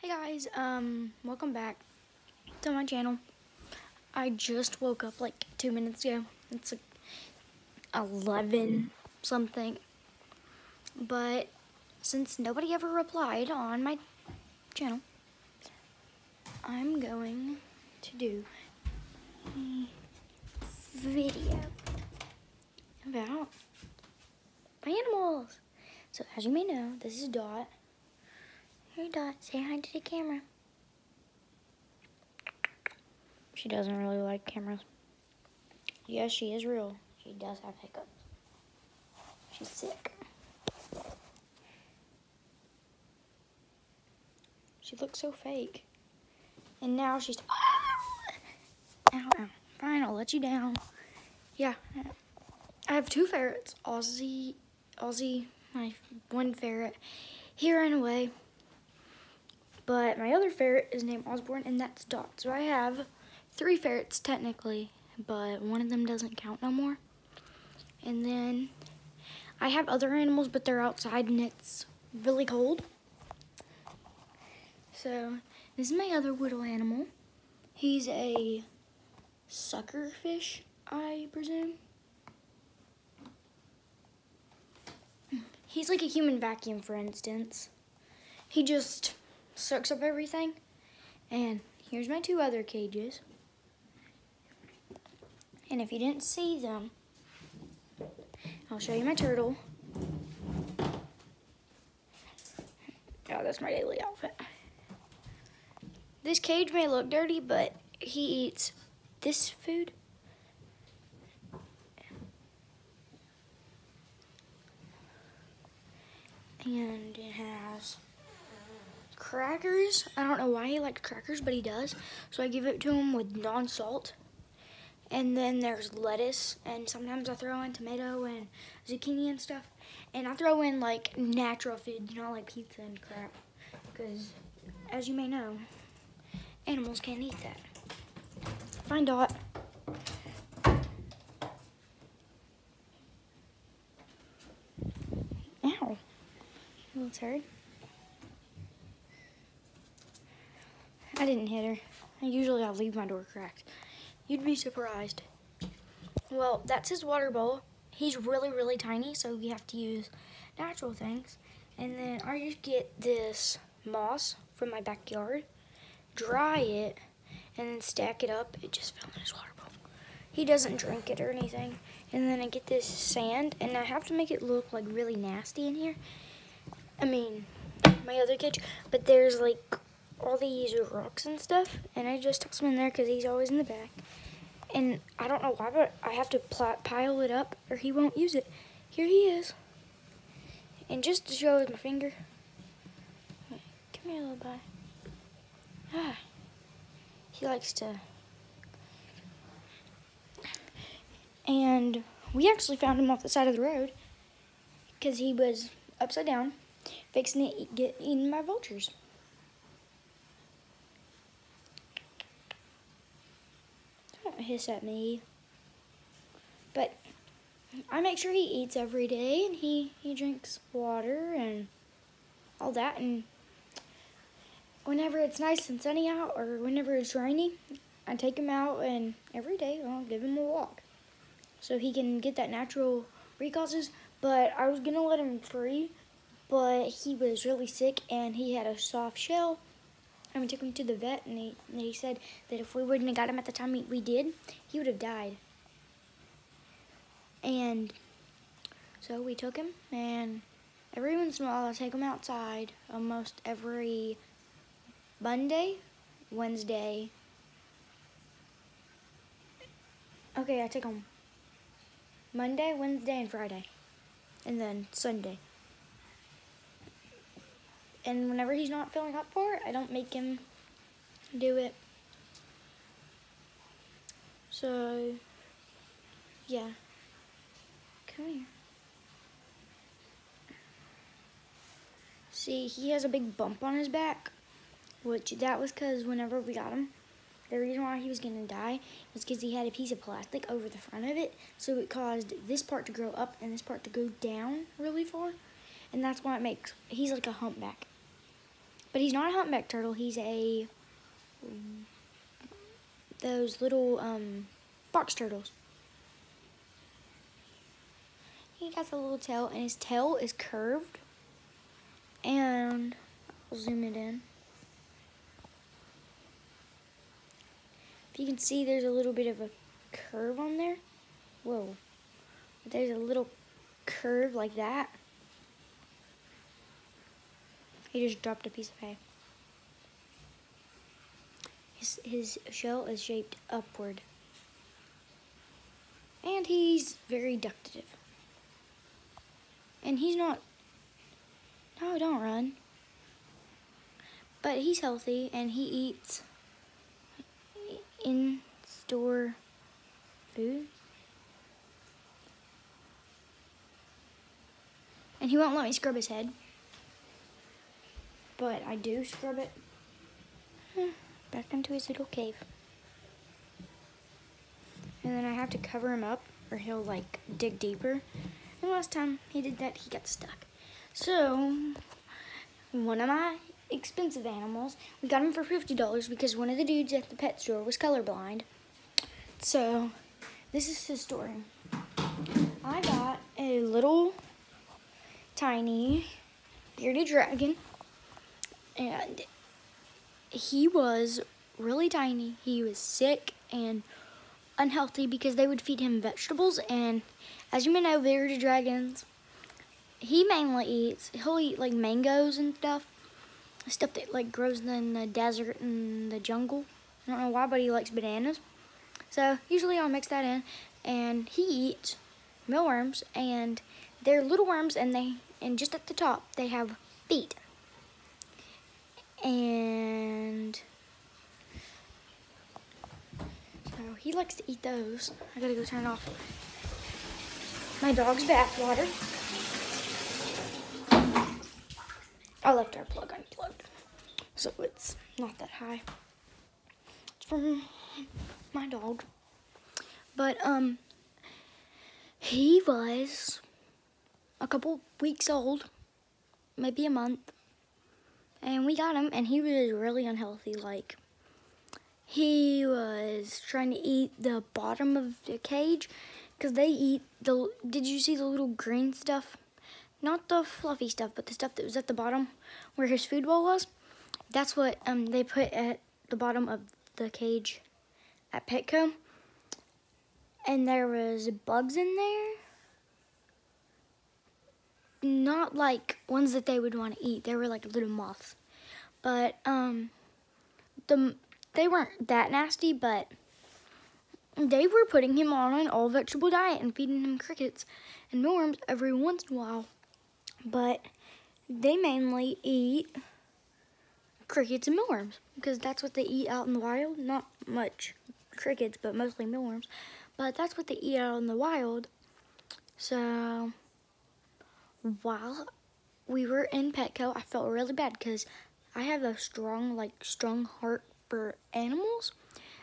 Hey guys, welcome back to my channel. I just woke up like 2 minutes ago. It's like 11 something. But since nobody ever replied on my channel, I'm going to do a video about animals. So as you may know, this is Dot. Hey Dot, say hi to the camera. She doesn't really like cameras. Yes, she is real. She does have hiccups. She's sick. She looks so fake. And now she's... Ow, ow. Fine, I'll let you down. Yeah. I have two ferrets. Aussie, my one ferret, he ran away. But my other ferret is named Osborne, and that's Dot. So I have 3 ferrets, technically, but one of them doesn't count no more. And then I have other animals, but they're outside, and it's really cold. So this is my other little animal. He's a sucker fish, I presume. He's like a human vacuum, for instance. He just sucks up everything. And here's my 2 other cages. And if you didn't see them, I'll show you my turtle. Oh, that's my daily outfit. This cage may look dirty, but he eats this food. And it has crackers. I don't know why he likes crackers, but he does. So I give it to him with non-salt. And then there's lettuce, and sometimes I throw in tomato and zucchini and stuff. And I throw in like natural food, not like pizza and crap. Because, as you may know, animals can't eat that. Find Dot. Ow. You little turd. I didn't hit her. Usually I'll leave my door cracked. You'd be surprised. Well, that's his water bowl. He's really, really tiny, so we have to use natural things. And then I just get this moss from my backyard, dry it, and then stack it up. It just fell in his water bowl. He doesn't drink it or anything. And then I get this sand, and I have to make it look like really nasty in here. I mean, my other cage, but there's like all these rocks and stuff, and I just toss him in there because he's always in the back. And I don't know why, but I have to pile it up or he won't use it. Here he is. And just to show with my finger. Come here, little boy. Ah. He likes to. And we actually found him off the side of the road because he was upside down, fixing to get eaten by vultures. Don't hiss at me. But I make sure he eats every day, and he drinks water and all that. And whenever it's nice and sunny out, or whenever it's rainy, I take him out, and every day I'll give him a walk so he can get that natural recauses. But I was gonna let him free, but he was really sick and he had a soft shell. And we took him to the vet, and he said that if we wouldn't have got him at the time we did, he would have died. And so we took him, and every once in a while I take him outside, almost every Monday, Wednesday. Okay, I take him Monday, Wednesday, and Friday, and then Sunday. And whenever he's not feeling up for it, I don't make him do it. So, yeah. Come here. See, he has a big bump on his back, which that was because whenever we got him, the reason why he was going to die was because he had a piece of plastic over the front of it, so it caused this part to grow up and this part to go down really far, and that's why he's like a humpback. But he's not a humpback turtle. He's those little box turtles. He has a little tail, and his tail is curved. And I'll zoom it in. If you can see, there's a little bit of a curve on there. Whoa. There's a little curve like that. He just dropped a piece of hay. His shell is shaped upward. And he's very ductive. And he's not... No, don't run. But he's healthy, and he eats in-store food. And he won't let me scrub his head. But I do scrub it. Back into his little cave. And then I have to cover him up, or he'll like dig deeper. And last time he did that, he got stuck. So, one of my expensive animals, we got him for $50 because one of the dudes at the pet store was colorblind. So, this is his story. I got a little tiny bearded dragon, and he was really tiny. He was sick and unhealthy because they would feed him vegetables, and as you may know, bearded dragons, he'll eat like mangoes and stuff that like grows in the desert and the jungle. I don't know why, but he likes bananas. So usually I'll mix that in, and he eats mealworms, and they're little worms, and just at the top they have feet. And so he likes to eat those. I gotta go turn it off. My dog's bath water. I left our plug unplugged, so it's not that high. It's from my dog. But he was a couple weeks old, maybe a month. And we got him, and he was really unhealthy. Like, he was trying to eat the bottom of the cage, because they eat did you see the little green stuff? Not the fluffy stuff, but the stuff that was at the bottom where his food bowl was. That's what they put at the bottom of the cage at Petco. And there was bugs in there. Not like ones that they would want to eat. They were like little moths. But they weren't that nasty, but they were putting him on an all vegetable diet and feeding him crickets and mealworms every once in a while. But they mainly eat crickets and mealworms because that's what they eat out in the wild. Not much crickets, but mostly mealworms. But that's what they eat out in the wild. So while we were in Petco, I felt really bad because I have a strong heart for animals.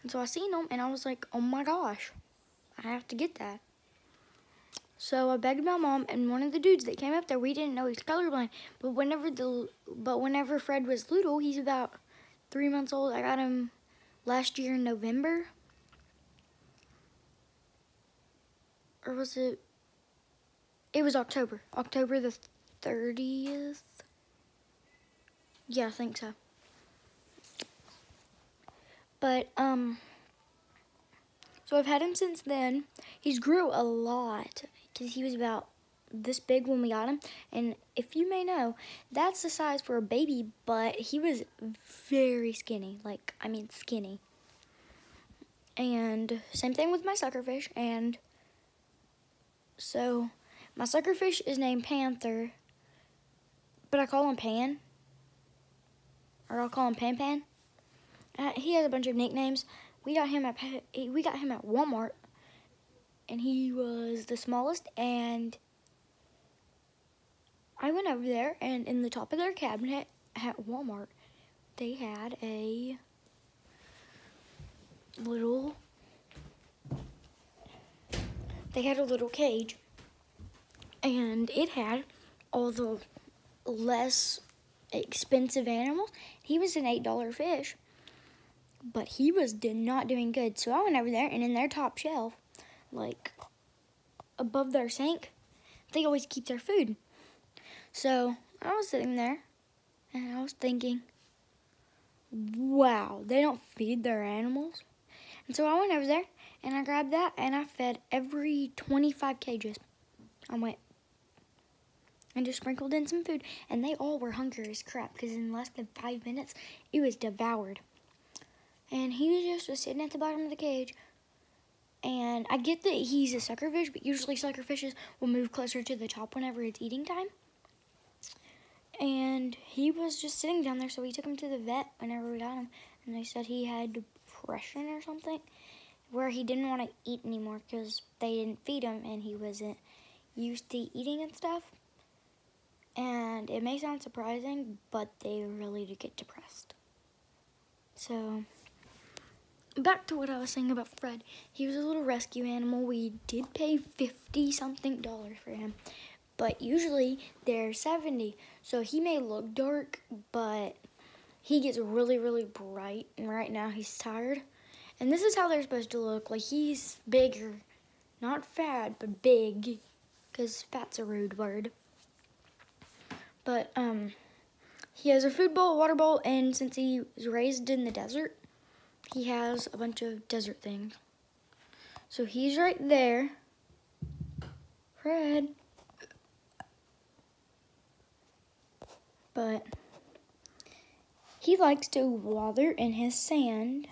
And so I seen them, and I was like, oh my gosh, I have to get that. So I begged my mom, and one of the dudes that came up there, we didn't know he's colorblind. But whenever Fred was little, he's about 3 months old. I got him last year in November. Or was it? It was October. October the 30th. Yeah, I think so. But, so I've had him since then. He's grew a lot because he was about this big when we got him. And if you may know, that's the size for a baby, but he was very skinny. Like, I mean skinny. And same thing with my suckerfish. And so my suckerfish is named Panther, but I call him Pan. Or I'll call him Pan Pan. He has a bunch of nicknames. We got him at Walmart, and he was the smallest. And I went over there, and in the top of their cabinet at Walmart, they had a little cage, and it had all the less expensive animals. He was an $8 fish, but he was not doing good. So I went over there, and in their top shelf, like above their sink, they always keep their food. So I was sitting there, and I was thinking, wow, they don't feed their animals. And so I went over there, and I grabbed that, and I fed every 25 cages. I went and just sprinkled in some food, and they all were hungry as crap, because in less than 5 minutes, it was devoured. And he was just sitting at the bottom of the cage. And I get that he's a suckerfish, but usually suckerfishes will move closer to the top whenever it's eating time. And he was just sitting down there, so we took him to the vet whenever we got him. And they said he had depression or something, where he didn't want to eat anymore because they didn't feed him and he wasn't used to eating and stuff. And it may sound surprising, but they really do get depressed. So, back to what I was saying about Fred. He was a little rescue animal. We did pay $50-something for him, but usually they're $70. So he may look dark, but he gets really, really bright. And right now he's tired. And this is how they're supposed to look. Like, he's bigger. Not fat, but big. Because fat's a rude word. But, he has a food bowl, a water bowl, and since he was raised in the desert, he has a bunch of desert things. So he's right there. Fred. But he likes to water in his sand,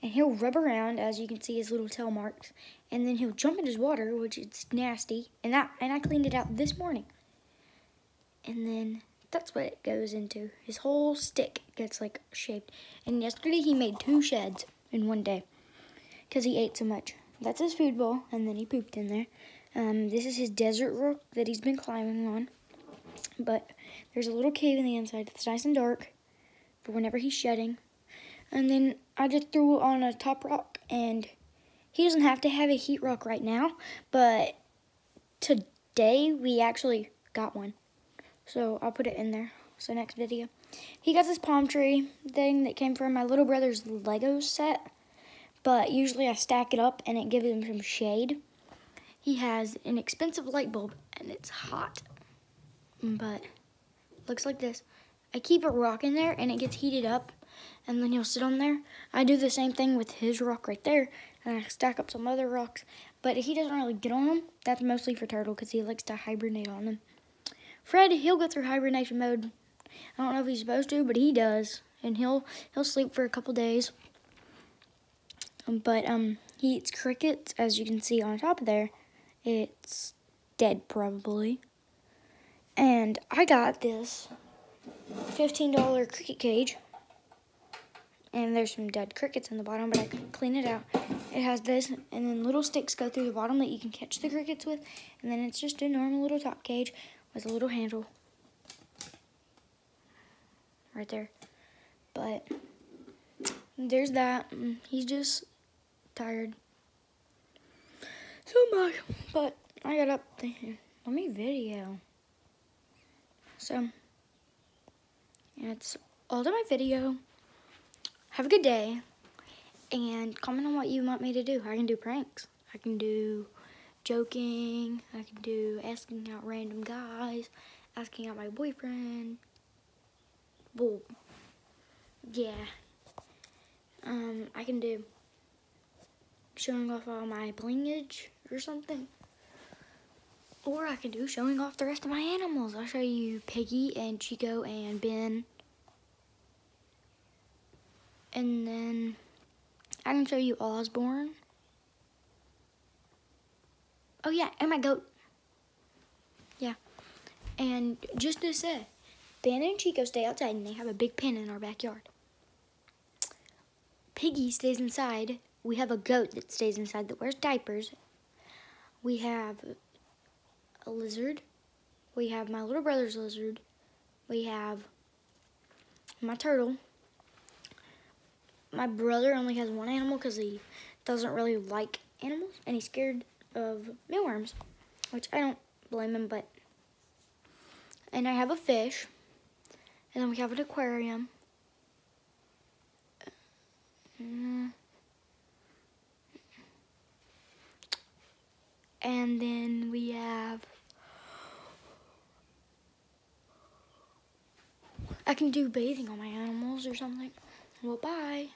and he'll rub around, as you can see his little tail marks, and then he'll jump in his water, which is nasty, and I cleaned it out this morning. And then that's what it goes into. His whole stick gets like shaped. And yesterday he made 2 sheds in one day because he ate so much. That's his food bowl, and then he pooped in there. This is his desert rock that he's been climbing on. But there's a little cave in the inside that's nice and dark for whenever he's shedding. And then I just threw on a top rock, and he doesn't have to have a heat rock right now, but today we actually got one. So I'll put it in there. So next video. He got this palm tree thing that came from my little brother's Lego set. But usually I stack it up and it gives him some shade. He has an expensive light bulb and it's hot. But looks like this. I keep a rock in there and it gets heated up. And then he'll sit on there. I do the same thing with his rock right there. And I stack up some other rocks. But he doesn't really get on them. That's mostly for Turtle because he likes to hibernate on them. Fred, he'll go through hibernation mode. I don't know if he's supposed to, but he does. And he'll sleep for a couple days. But he eats crickets, as you can see on top of there. It's dead, probably. And I got this $15 cricket cage. And there's some dead crickets in the bottom, but I could clean it out. It has this, and then little sticks go through the bottom that you can catch the crickets with. And then it's just a normal little top cage with a little handle right there. But there's that. He's just tired so much. But I got up there. Let me video. So that's all to my video. Have a good day. And comment on what you want me to do. I can do pranks. I can do joking. I can do asking out random guys. Asking out my boyfriend. Well, yeah. I can do showing off all my blingage or something. Or I can do showing off the rest of my animals. I'll show you Piggy and Chico and Ben. And then I can show you Osborne. Oh yeah, and my goat. Yeah. And just to say, Ben and Chico stay outside and they have a big pen in our backyard. Piggy stays inside. We have a goat that stays inside that wears diapers. We have a lizard. We have my little brother's lizard. We have my turtle. My brother only has one animal because he doesn't really like animals and he's scared of mealworms, which I don't blame him, but. And I have a fish. And then we have an aquarium. And then we have, I can do bathing on my animals or something. Well, bye.